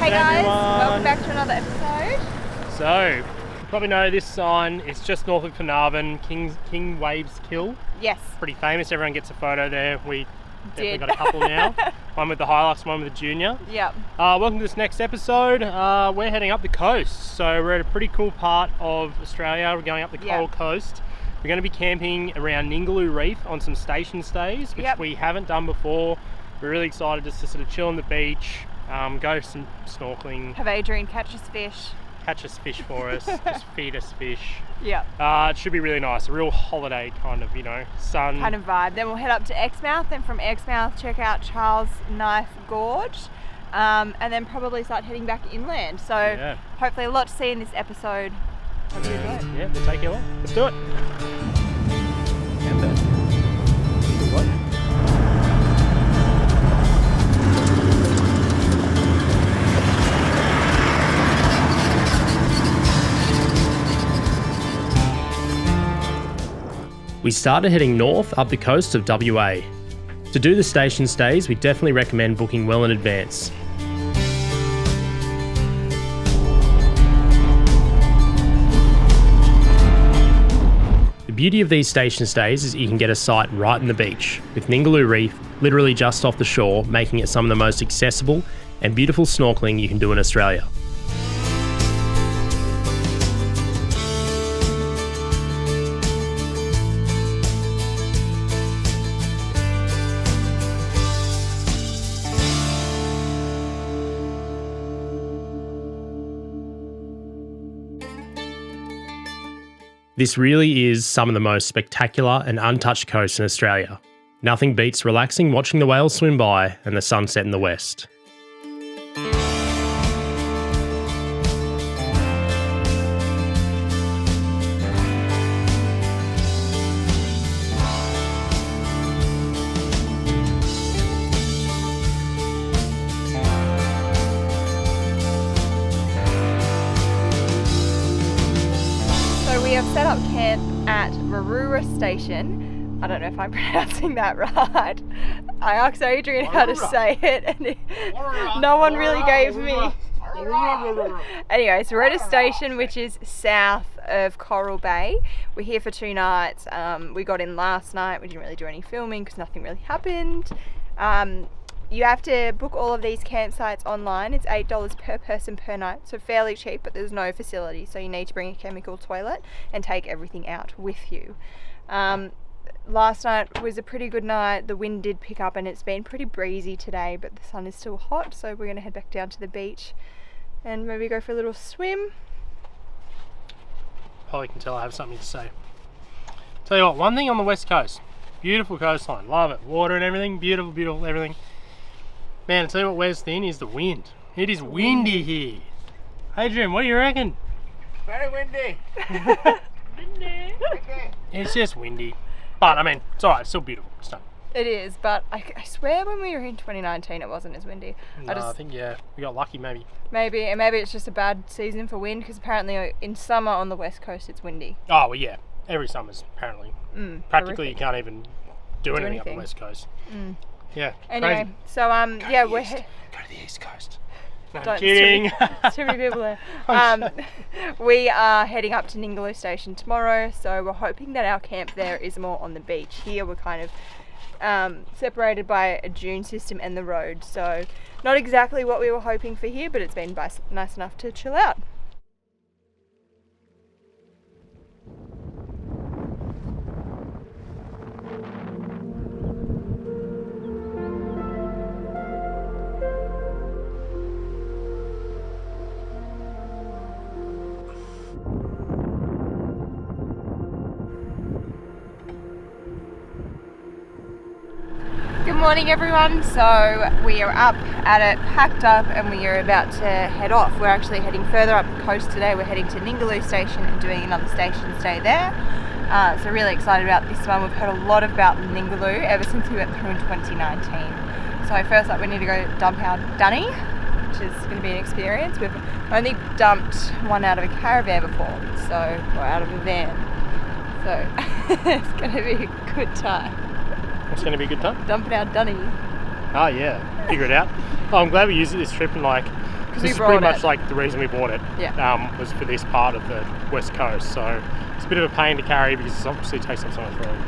Hey guys, everyone. welcome back to another episode. So, you probably know this sign. It's just north of Carnarvon, King Waves Kill. Yes. Pretty famous. Everyone gets a photo there. We definitely Did. got a couple now. One with the Hilux, one with the Junior. Yep. Welcome to this next episode. We're heading up the coast. So we're at a pretty cool part of Australia. We're going up the Coral Coast. We're going to be camping around Ningaloo Reef on some station stays, which we haven't done before. We're really excited just to sort of chill on the beach, go some snorkeling. Have Adrian catch us fish. Catch us fish for us, just feed us fish. Yep. It should be really nice, a real holiday kind of, sun. Kind of vibe. Then we'll head up to Exmouth, then from Exmouth check out Charles Knife Gorge, and then probably start heading back inland. So hopefully a lot to see in this episode. Hope you enjoy it. Yeah, we'll take you along. Let's do it. We started heading north up the coast of WA. To do the station stays, we definitely recommend booking well in advance. The beauty of these station stays is that you can get a site right in the beach, with Ningaloo Reef literally just off the shore, making it some of the most accessible and beautiful snorkeling you can do in Australia. This really is some of the most spectacular and untouched coast in Australia. Nothing beats relaxing watching the whales swim by and the sunset in the west. We have set up camp at Marura Station. I don't know if I'm pronouncing that right. I asked Adrian how to say it and no one really gave me. Anyway, so we're at a station which is south of Coral Bay. We're here for 2 nights. We got in last night. We didn't really do any filming because nothing really happened. You have to book all of these campsites online. It's $8 per person per night, so fairly cheap, but there's no facility, so you need to bring a chemical toilet and take everything out with you. Last night was a pretty good night. The wind did pick up and it's been pretty breezy today, but the sun is still hot, so we're going to head back down to the beach and maybe go for a little swim. Probably can tell I have something to say. Tell you what, one thing on the west coast, beautiful coastline, love it, water and everything, beautiful, beautiful, everything. Man, I tell you what wears thin is the wind. It is windy here. Adrian, what do you reckon? Very windy. Windy. Okay. It's just windy. But I mean, it's alright, it's still beautiful. It's done. It is, but I swear when we were in 2019 it wasn't as windy. No, I think, we got lucky maybe. Maybe it's just a bad season for wind because apparently in summer on the west coast it's windy. Oh, well, yeah. Every summer's apparently. Practically horrific. You can't even do anything up the west coast. Yeah. Anyway, crazy. so Go to the east coast. No, I'm kidding. Too many people there. We are heading up to Ningaloo Station tomorrow, so we're hoping that our camp there is more on the beach. Here we're kind of separated by a dune system and the road, so not exactly what we were hoping for here, but it's been nice enough to chill out. Good morning everyone. So we are up at it, packed up, and we are about to head off. We're actually heading further up the coast today. We're heading to Ningaloo Station and doing another station stay there. So really excited about this one. We've heard a lot about Ningaloo ever since we went through in 2019. So first up we need to go dump our dunny, which is going to be an experience. We've only dumped one out of a caravan before, or out of a van. So it's going to be a good time. It's going to be a good time. Dumping our dunny. Oh yeah, figure it out. Oh, I'm glad we used it this trip and Because this we is pretty brought much it. like the reason we bought it. Yeah. Was for this part of the west coast. So it's a bit of a pain to carry because it obviously takes up so much room.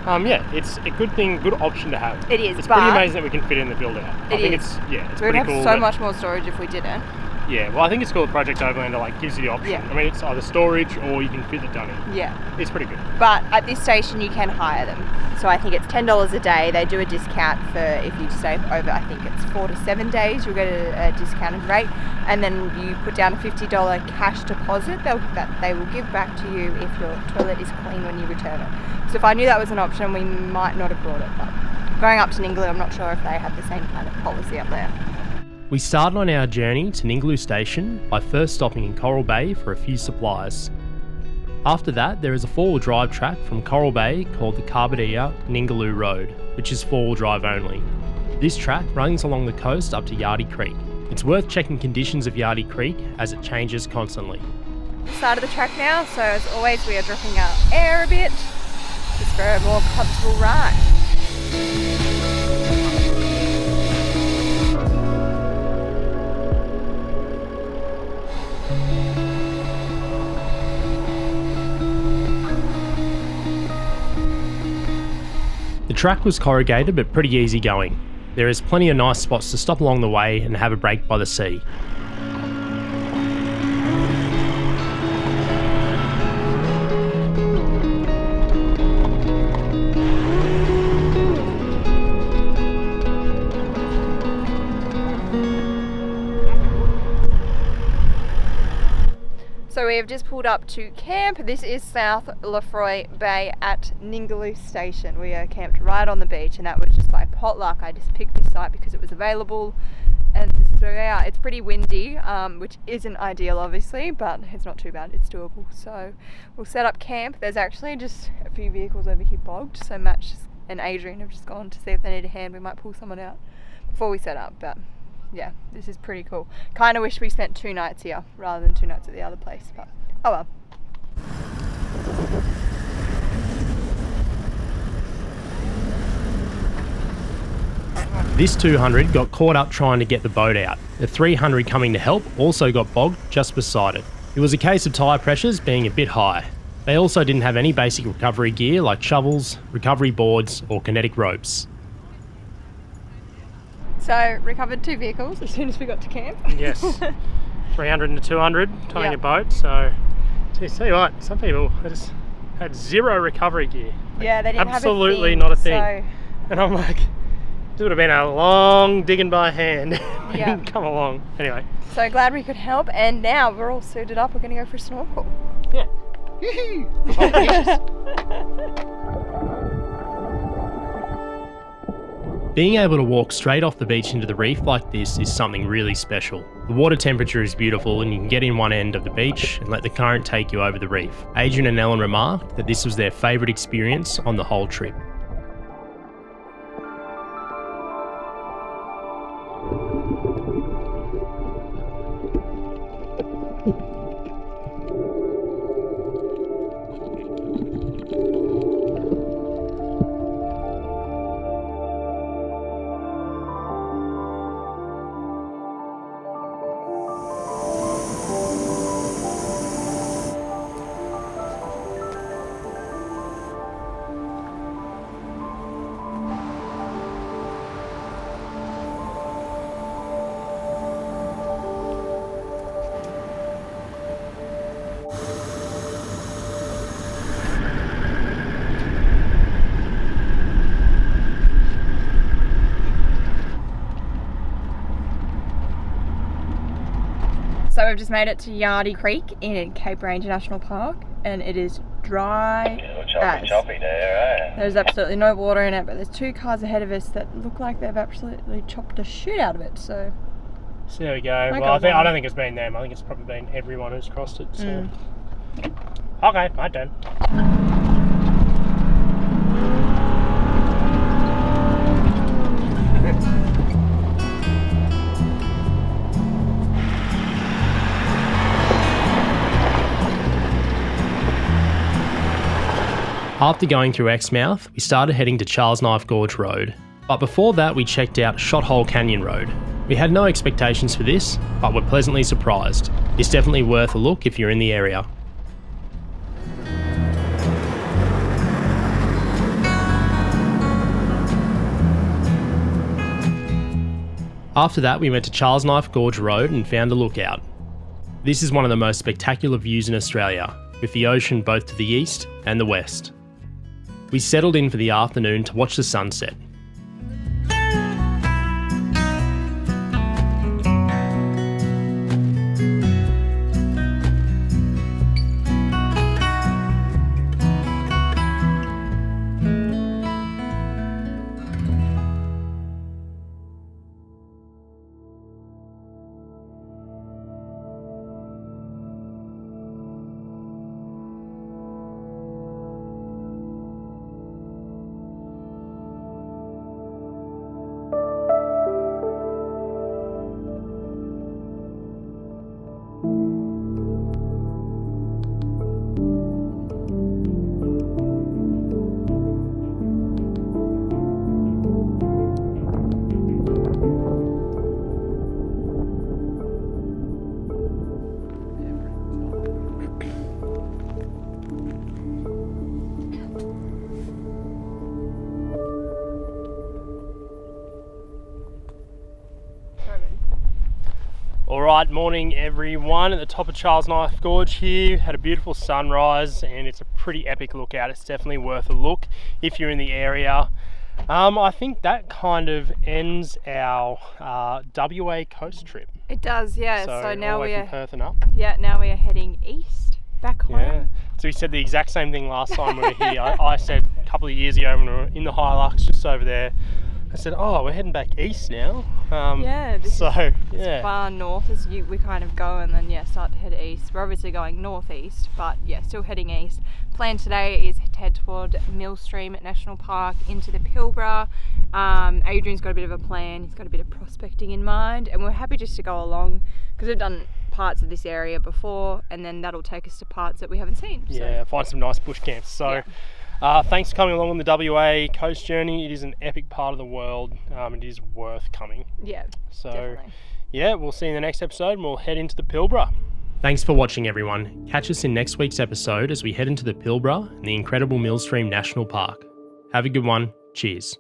But yeah, it's a good option to have. It is. It's pretty amazing that we can fit in the build out. I think it's we pretty would have cool. so much more storage if we didn't. Yeah, well, I think it's called Project Overland. Like gives you the option. Yeah. I mean, it's either storage or you can fit the dunny. Yeah. It's pretty good. But at this station, you can hire them. So I think it's $10 a day. They do a discount for if you stay over, I think it's 4 to 7 days, you'll get a discounted rate. And then you put down a $50 cash deposit that they will give back to you if your toilet is clean when you return it. So if I knew that was an option, we might not have brought it. But going up to Ningaloo, I'm not sure if they have the same kind of policy up there. We started on our journey to Ningaloo Station by first stopping in Coral Bay for a few supplies. After that, there is a four-wheel drive track from Coral Bay called the Carbodia Ningaloo Road, which is four-wheel drive only. This track runs along the coast up to Yardie Creek. It's worth checking conditions of Yardie Creek as it changes constantly. Start of the track now, so as always we are dropping our air a bit just for a more comfortable ride. The track was corrugated but pretty easy going. There is plenty of nice spots to stop along the way and have a break by the sea. So we have just pulled up to camp. This is South Lefroy Bay at Ningaloo Station. We are camped right on the beach, and that was just by potluck. I just picked this site because it was available, and this is where we are. It's pretty windy, which isn't ideal obviously, but it's not too bad, it's doable. So we'll set up camp. There's actually just a few vehicles over here bogged, so Matt and Adrian have just gone to see if they need a hand. We might pull someone out before we set up, but yeah, this is pretty cool. Kind of wish we spent 2 nights here rather than 2 nights at the other place, but oh well. This 200 got caught up trying to get the boat out. The 300 coming to help also got bogged just beside it. It was a case of tyre pressures being a bit high. They also didn't have any basic recovery gear like shovels, recovery boards or kinetic ropes. So recovered 2 vehicles as soon as we got to camp. Yes, 300 and 200 towing Yep. a boat. So, geez, tell you what, some people just had zero recovery gear. Yeah, they didn't Absolutely have a thing, not a thing. So And I'm like, it would have been a long digging by hand. Yeah. Come along. Anyway. so glad we could help, and now we're all suited up. We're going to go for a snorkel. Yeah. Being able to walk straight off the beach into the reef like this is something really special. The water temperature is beautiful and you can get in one end of the beach and let the current take you over the reef. Adrian and Ellen remarked that this was their favourite experience on the whole trip. So we've just made it to Yardie Creek in Cape Ranger National Park, and it is dry as. Choppy there, eh? There's absolutely no water in it, but there's 2 cars ahead of us that look like they've absolutely chopped the shit out of it. So So there we go. Like Well, a I don't think it's been them. I think it's probably been everyone who's crossed it. So. Okay, my turn. After going through Exmouth, we started heading to Charles Knife Gorge Road. But before that, we checked out Shot Hole Canyon Road. We had no expectations for this, but were pleasantly surprised. It's definitely worth a look if you're in the area. After that, we went to Charles Knife Gorge Road and found a lookout. This is one of the most spectacular views in Australia, with the ocean both to the east and the west. We settled in for the afternoon to watch the sunset. Alright, morning everyone, at the top of Charles Knife Gorge here. Had a beautiful sunrise and it's a pretty epic lookout. It's definitely worth a look if you're in the area. I think that kind of ends our WA coast trip. It does, yeah. So now we are Perth and up. Yeah, now we are heading east, back home. Yeah. So we said the exact same thing last time we were here. I said a couple of years ago when we were in the Hilux just over there, I said, oh, we're heading back east now. This is far north as we kind of go, and then start to head east. We're obviously going northeast, but still heading east. Plan today is to head toward Millstream National Park into the Pilbara. Adrian's got a bit of a plan. He's got a bit of prospecting in mind, and we're happy just to go along because we've done parts of this area before, and then that'll take us to parts that we haven't seen. Yeah, find some nice bush camps. So. Thanks for coming along on the WA coast journey. It is an epic part of the world. It is worth coming. Yeah, so definitely. We'll see you in the next episode and we'll head into the Pilbara. Thanks for watching everyone. Catch us in next week's episode as we head into the Pilbara and the incredible Millstream National Park. Have a good one. Cheers.